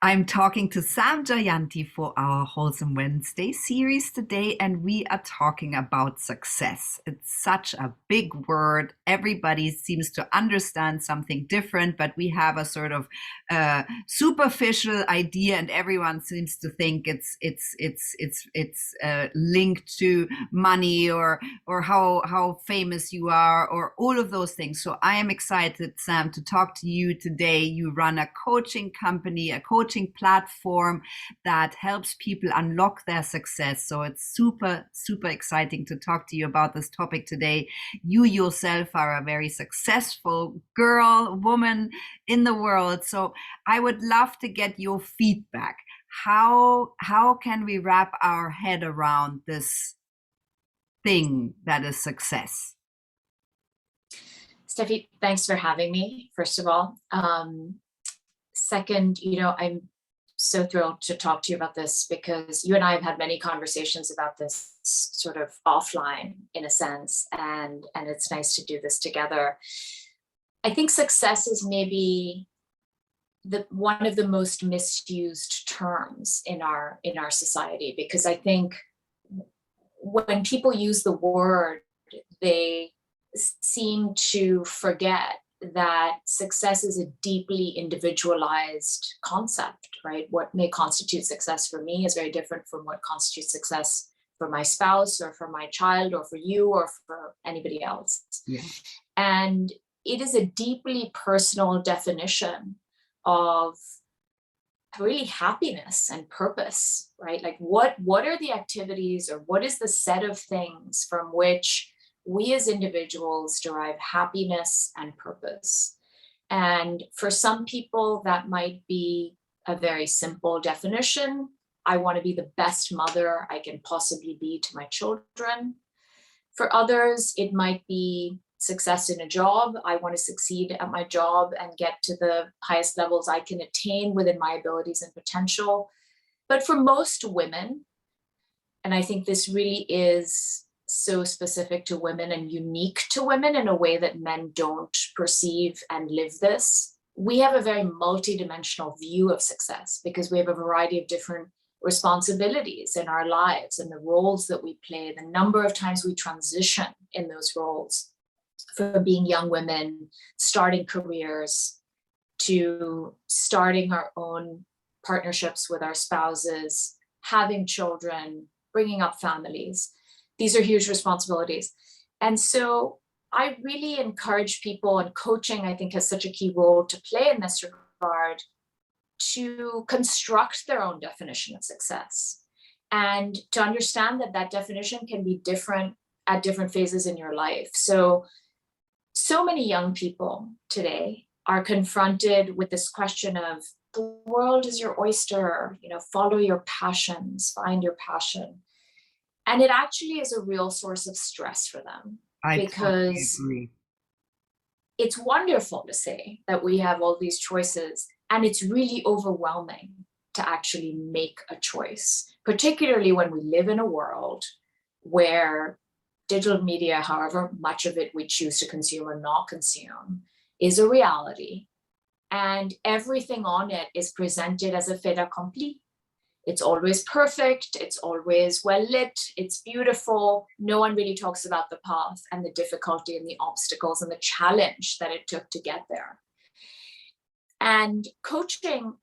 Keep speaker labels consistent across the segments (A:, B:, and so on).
A: I'm talking to Sam Jayanti for our Wholesome Wednesday series today, and we are talking about success. It's such a big word. Everybody seems to understand something different, but we have a sort of superficial idea, and everyone seems to think it's linked to money or how famous you are or all of those things. So I am excited, Sam, to talk to you today. You run a coaching company, a coaching platform that helps people unlock their success. So it's super exciting to talk to you about this topic today. You yourself are a very successful woman in the world. So I would love to get your feedback. How can we wrap our head around this thing that is success?
B: Steffi, thanks for having me, first of all. Second, I'm so thrilled to talk to you about this because you and I have had many conversations about this sort of offline in a sense, and it's nice to do this together. I think success is maybe one of the most misused terms in our society, because I think when people use the word, they seem to forget that success is a deeply individualized concept, right? What may constitute success for me is very different from what constitutes success for my spouse or for my child or for you or for anybody else.
A: Yeah.
B: And it is a deeply personal definition of really happiness and purpose, right? Like what are the activities, or what is the set of things from which we as individuals derive happiness and purpose? And for some people, that might be a very simple definition. I want to be the best mother I can possibly be to my children. For others, it might be success in a job. I want to succeed at my job and get to the highest levels I can attain within my abilities and potential. But for most women, and I think this really is so specific to women and unique to women in a way that men don't perceive and live this, we have a very multidimensional view of success because we have a variety of different responsibilities in our lives and the roles that we play, the number of times we transition in those roles, from being young women, starting careers, to starting our own partnerships with our spouses, having children, bringing up families. These are huge responsibilities. And so I really encourage people, and coaching, I think, has such a key role to play in this regard, to construct their own definition of success and to understand that that definition can be different at different phases in your life. So many young people today are confronted with this question of the world is your oyster, follow your passions, find your passion. And it actually is a real source of stress for them. Because totally agree. It's wonderful to say that we have all these choices, and it's really overwhelming to actually make a choice, particularly when we live in a world where digital media, however much of it we choose to consume or not consume, is a reality. And everything on it is presented as a fait accompli. It's always perfect. It's always well lit. It's beautiful. No one really talks about the path and the difficulty and the obstacles and the challenge that it took to get there. And coaching,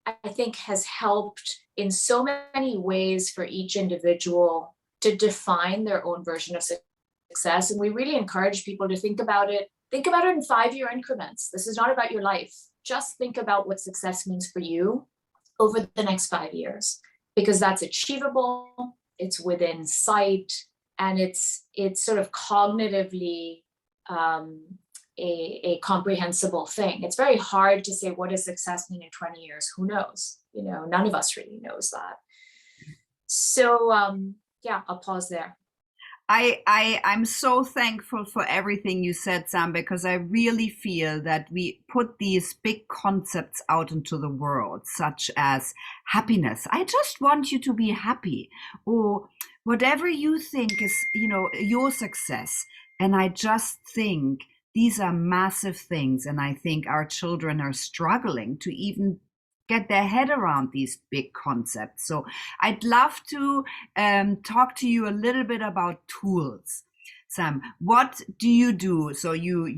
B: I think, has helped in so many ways for each individual to define their own version of success. And we really encourage people to think about it in 5-year increments. This is not about your life. Just think about what success means for you over the next 5 years, because that's achievable, it's within sight, and it's sort of cognitively a comprehensible thing. It's very hard to say, what does success mean in 20 years? Who knows? None of us really knows that. So yeah, I'll pause there.
A: I'm so thankful for everything you said, Sam, because I really feel that we put these big concepts out into the world, such as happiness. I just want you to be happy, or whatever you think is, your success. And I just think these are massive things. And I think our children are struggling to even get their head around these big concepts. So I'd love to talk to you a little bit about tools. Sam, what do you do? So you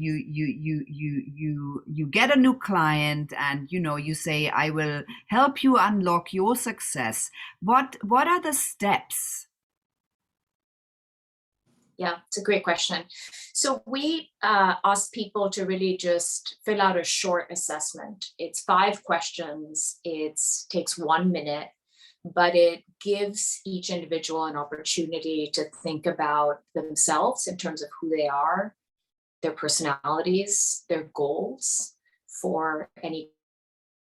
A: get a new client, and you say, I will help you unlock your success. What are the steps?
B: Yeah, it's a great question. So we ask people to really just fill out a short assessment. It's 5 questions. It takes 1 minute, but it gives each individual an opportunity to think about themselves in terms of who they are, their personalities, their goals for any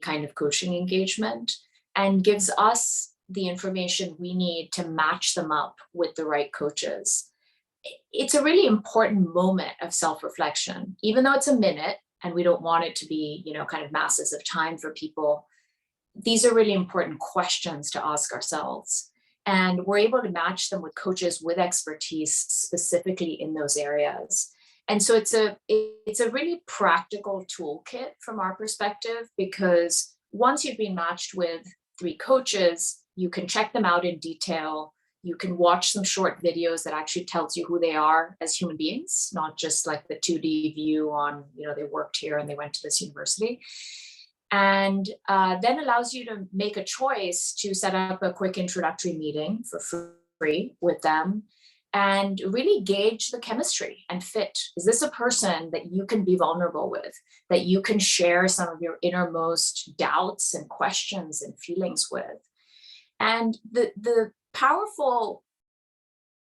B: kind of coaching engagement, and gives us the information we need to match them up with the right coaches. It's a really important moment of self-reflection, even though it's a minute and we don't want it to be, kind of masses of time for people. These are really important questions to ask ourselves. And we're able to match them with coaches with expertise specifically in those areas. And so it's a really practical toolkit from our perspective, because once you've been matched with 3 coaches, you can check them out in detail. You can watch some short videos that actually tells you who they are as human beings, not just like the 2D view on, they worked here and they went to this university. And then allows you to make a choice to set up a quick introductory meeting for free with them and really gauge the chemistry and fit. Is this a person that you can be vulnerable with, that you can share some of your innermost doubts and questions and feelings with? And the powerful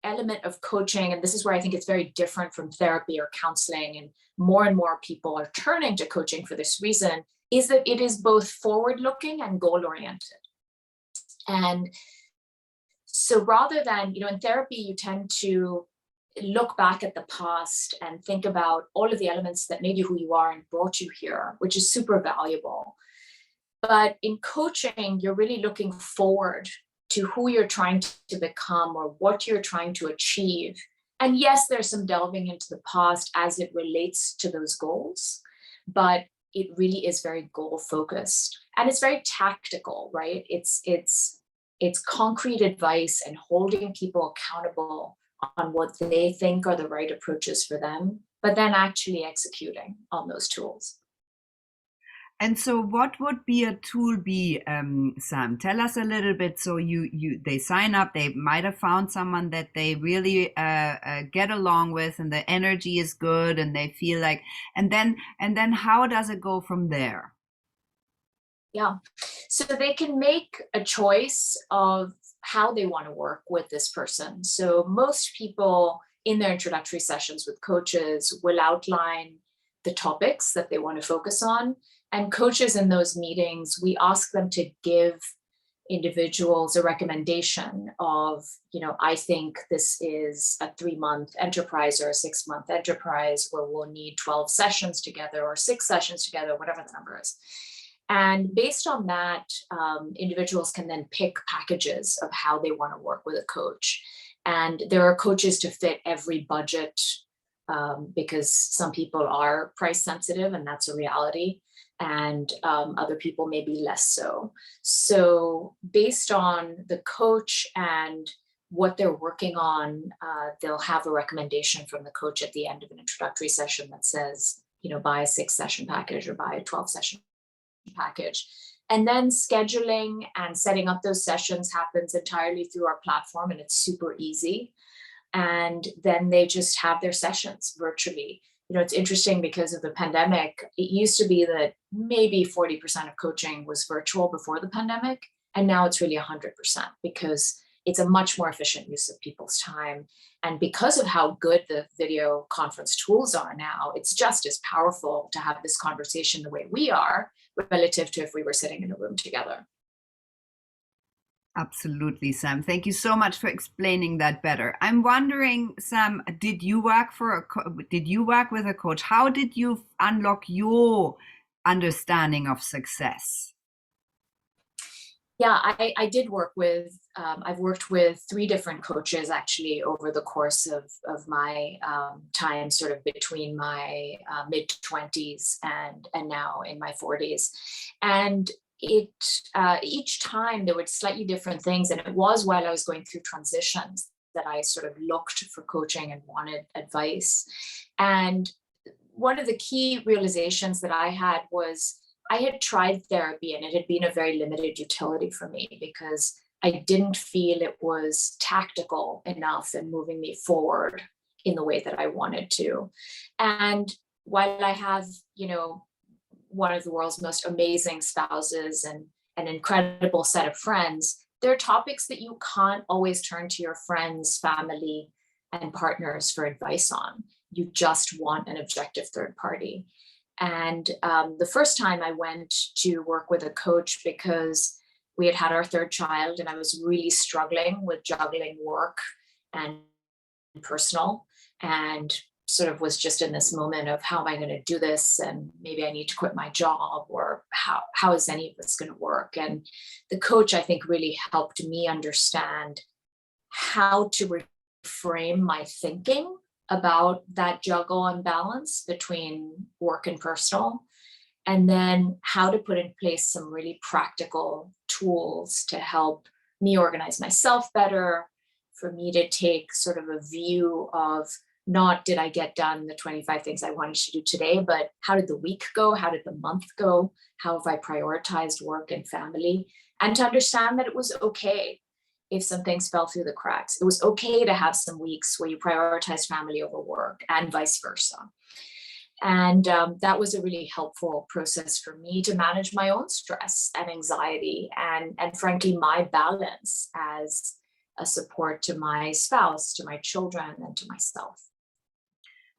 B: element of coaching, and this is where I think it's very different from therapy or counseling, and more people are turning to coaching for this reason, is that it is both forward-looking and goal-oriented. And so rather than, in therapy, you tend to look back at the past and think about all of the elements that made you who you are and brought you here, which is super valuable. But in coaching, you're really looking forward to who you're trying to become or what you're trying to achieve. And yes, there's some delving into the past as it relates to those goals, but it really is very goal focused and it's very tactical, right? It's concrete advice and holding people accountable on what they think are the right approaches for them, but then actually executing on those tools.
A: And so what would be a tool be, Sam? Tell us a little bit. So they sign up, they might have found someone that they really get along with and the energy is good and they feel like, and then how does it go from there?
B: Yeah, so they can make a choice of how they want to work with this person. So most people in their introductory sessions with coaches will outline the topics that they want to focus on. And coaches in those meetings, we ask them to give individuals a recommendation of, I think this is a 3-month enterprise or a 6-month enterprise where we'll need 12 sessions together or 6 sessions together, whatever the number is. And based on that, individuals can then pick packages of how they want to work with a coach. And there are coaches to fit every budget, because some people are price sensitive and that's a reality. And other people may be less so. So based on the coach and what they're working on, they'll have a recommendation from the coach at the end of an introductory session that says, buy a 6-session package or buy a 12-session package. And then scheduling and setting up those sessions happens entirely through our platform, and it's super easy. And then they just have their sessions virtually. It's interesting because of the pandemic. It used to be that maybe 40% of coaching was virtual before the pandemic. And now it's really 100% because it's a much more efficient use of people's time. And because of how good the video conference tools are now, it's just as powerful to have this conversation the way we are relative to if we were sitting in a room together.
A: Absolutely, Sam. Thank you so much for explaining that better. I'm wondering, Sam, did you work with a coach? How did you unlock your understanding of success?
B: Yeah, I did work with, I've worked with 3 different coaches actually over the course of my time sort of between my mid-20s and now in my 40s. And each time there were slightly different things. And it was while I was going through transitions that I sort of looked for coaching and wanted advice. And one of the key realizations that I had was I had tried therapy and it had been a very limited utility for me because I didn't feel it was tactical enough in moving me forward in the way that I wanted to. And while I have, one of the world's most amazing spouses and an incredible set of friends, there are topics that you can't always turn to your friends, family, and partners for advice on. You just want an objective third party. And the first time I went to work with a coach because we had our third child and I was really struggling with juggling work and personal, and sort of was just in this moment of how am I going to do this, and maybe I need to quit my job, or how is any of this going to work? And the coach, I think, really helped me understand how to reframe my thinking about that juggle and balance between work and personal, and then how to put in place some really practical tools to help me organize myself better, for me to take sort of a view of not did I get done the 25 things I wanted to do today, but how did the week go? How did the month go? How have I prioritized work and family? And to understand that it was okay if some things fell through the cracks. It was okay to have some weeks where you prioritize family over work and vice versa. And that was a really helpful process for me to manage my own stress and anxiety and frankly, my balance as a support to my spouse, to my children, and to myself.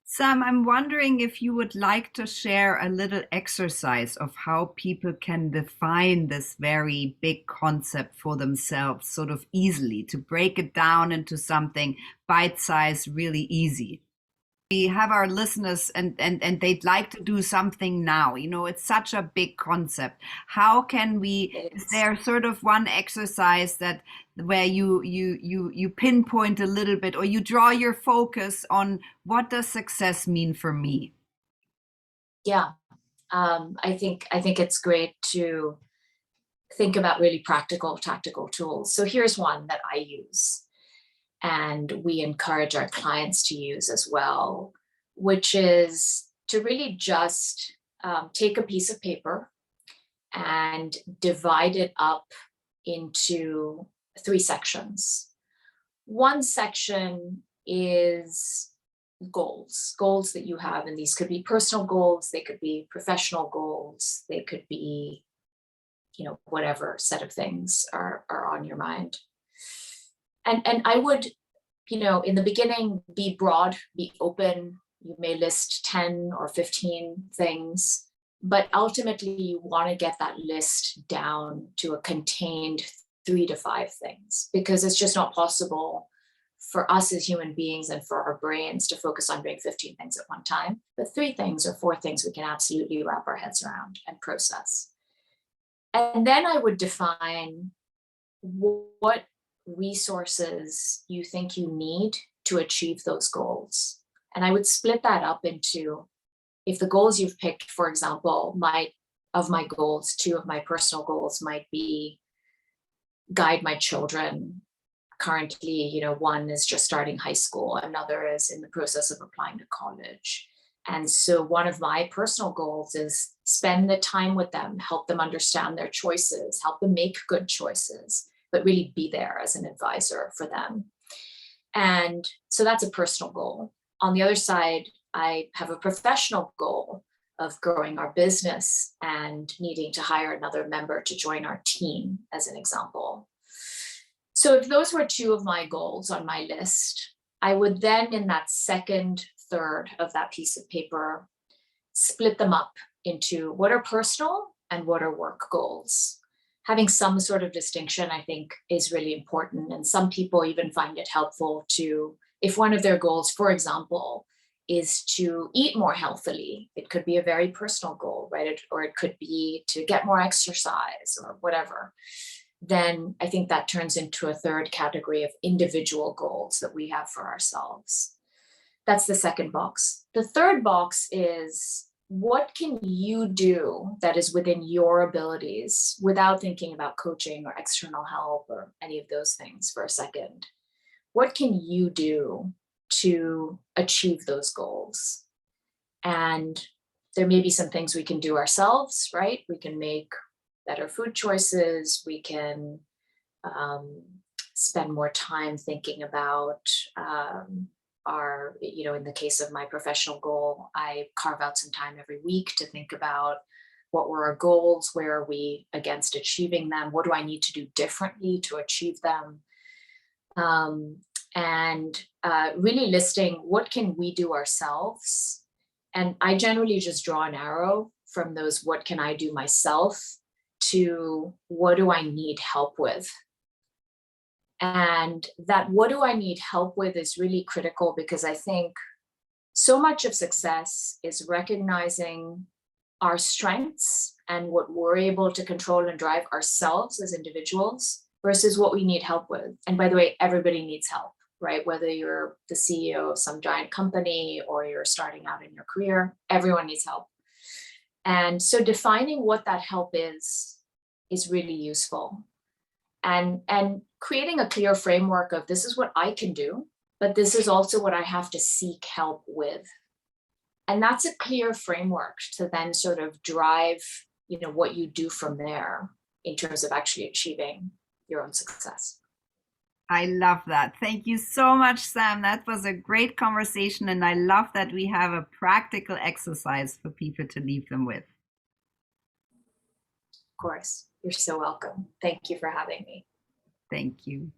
A: Sam, I'm wondering if you would like to share a little exercise of how people can define this very big concept for themselves sort of easily, to break it down into something bite-sized, really easy. We have our listeners and they'd like to do something now. It's such a big concept. How can we, is there sort of one exercise that where you pinpoint a little bit, or you draw your focus on what does success mean for me?
B: Yeah, I think it's great to think about really practical, tactical tools. So here's one that I use, and we encourage our clients to use as well, which is to really just take a piece of paper and divide it up into 3 sections. One section is goals that you have, and these could be personal goals, they could be professional goals, they could be, whatever set of things are on your mind. And I would, in the beginning, be broad, be open. You may list 10 or 15 things, but ultimately you want to get that list down to a contained 3 to 5 things, because it's just not possible for us as human beings and for our brains to focus on doing 15 things at one time. But 3 things or 4 things we can absolutely wrap our heads around and process. And then I would define what resources you think you need to achieve those goals. And I would split that up into, if the goals you've picked, for example, of my goals, 2 of my personal goals might be guide my children. Currently, one is just starting high school, another is in the process of applying to college. And so one of my personal goals is spend the time with them, help them understand their choices, help them make good choices, but really be there as an advisor for them. And so that's a personal goal. On the other side, I have a professional goal of growing our business and needing to hire another member to join our team, as an example. So if those were 2 of my goals on my list, I would then, in that second third of that piece of paper, split them up into what are personal and what are work goals. Having some sort of distinction, I think, is really important. And some people even find it helpful to, if one of their goals, for example, is to eat more healthily, it could be a very personal goal, right? Or it could be to get more exercise or whatever. Then I think that turns into a third category of individual goals that we have for ourselves. That's the second box. The third box is what can you do that is within your abilities without thinking about coaching or external help or any of those things for a second? What can you do to achieve those goals? And there may be some things we can do ourselves, right? We can make better food choices. We can spend more time thinking about in the case of my professional goal, I carve out some time every week to think about what were our goals, where are we against achieving them, what do I need to do differently to achieve them, and really listing what can we do ourselves. And I generally just draw an arrow from those what can I do myself to what do I need help with. And that what do I need help with is really critical, because I think so much of success is recognizing our strengths and what we're able to control and drive ourselves as individuals versus what we need help with. And by the way, everybody needs help, right? Whether you're the CEO of some giant company or you're starting out in your career, everyone needs help. And so defining what that help is really useful. And creating a clear framework of this is what I can do, but this is also what I have to seek help with. And that's a clear framework to then sort of drive, what you do from there in terms of actually achieving your own success.
A: I love that. Thank you so much, Sam. That was a great conversation. And I love that we have a practical exercise for people to leave them with.
B: Of course, you're so welcome. Thank you for having me.
A: Thank you.